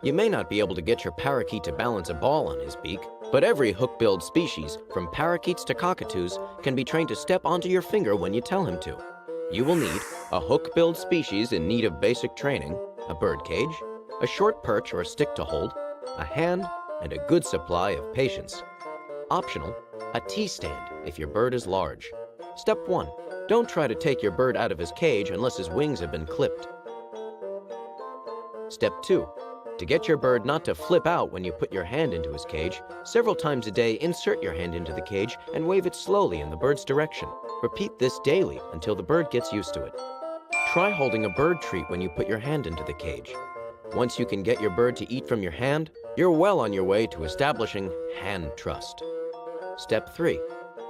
You may not be able to get your parakeet to balance a ball on his beak, but every hook-billed species, from parakeets to cockatoos, can be trained to step onto your finger when you tell him to. You will need a hook-billed species in need of basic training, a bird cage, a short perch or a stick to hold, a hand, and a good supply of patience. Optional, a T-stand if your bird is large. Step 1. Don't try to take your bird out of his cage unless his wings have been clipped. Step 2. To get your bird not to flip out when you put your hand into his cage, several times a day insert your hand into the cage and wave it slowly in the bird's direction. Repeat this daily until the bird gets used to it. Try holding a bird treat when you put your hand into the cage. Once you can get your bird to eat from your hand, you're well on your way to establishing hand trust. Step 3.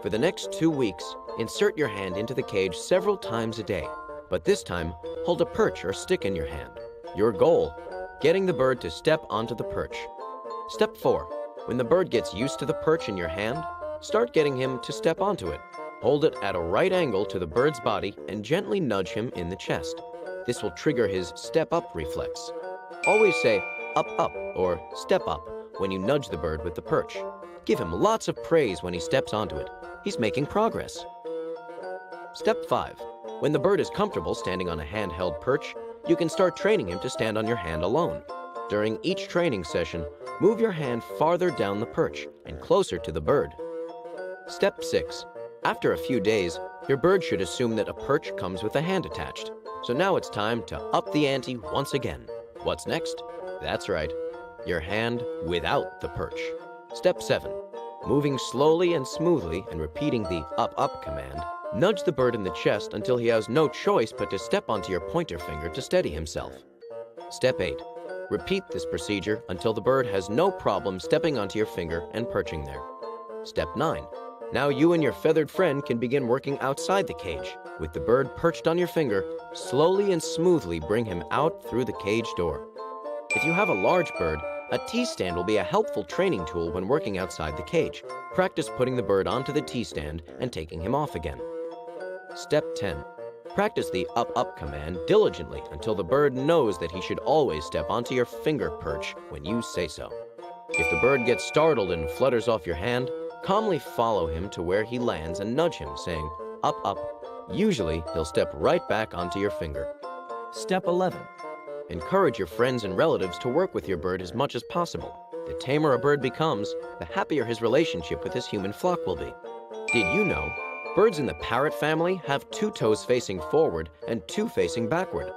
For the next 2 weeks, insert your hand into the cage several times a day, but this time, hold a perch or stick in your hand. Your goal: getting the bird to step onto the perch. Step 4. When the bird gets used to the perch in your hand, start getting him to step onto it. Hold it at a right angle to the bird's body and gently nudge him in the chest. This will trigger his step-up reflex. Always say up, up, or step up when you nudge the bird with the perch. Give him lots of praise when he steps onto it. He's making progress. Step 5. When the bird is comfortable standing on a handheld perch, you can start training him to stand on your hand alone. During each training session, move your hand farther down the perch and closer to the bird. Step 6. After a few days, your bird should assume that a perch comes with a hand attached. So now it's time to up the ante once again. What's next? That's right, your hand without the perch. Step 7. Moving slowly and smoothly and repeating the up, up command, nudge the bird in the chest until he has no choice but to step onto your pointer finger to steady himself. Step 8. Repeat this procedure until the bird has no problem stepping onto your finger and perching there. Step 9. Now you and your feathered friend can begin working outside the cage. With the bird perched on your finger, slowly and smoothly bring him out through the cage door. If you have a large bird, a T-stand will be a helpful training tool when working outside the cage. Practice putting the bird onto the T-stand and taking him off again. Step 10. Practice the up, up command diligently until the bird knows that he should always step onto your finger perch when you say so. If the bird gets startled and flutters off your hand, calmly follow him to where he lands and nudge him, saying, up, up. Usually, he'll step right back onto your finger. Step 11. Encourage your friends and relatives to work with your bird as much as possible. The tamer a bird becomes, the happier his relationship with his human flock will be. Did you know birds in the parrot family have 2 toes facing forward and 2 facing backward?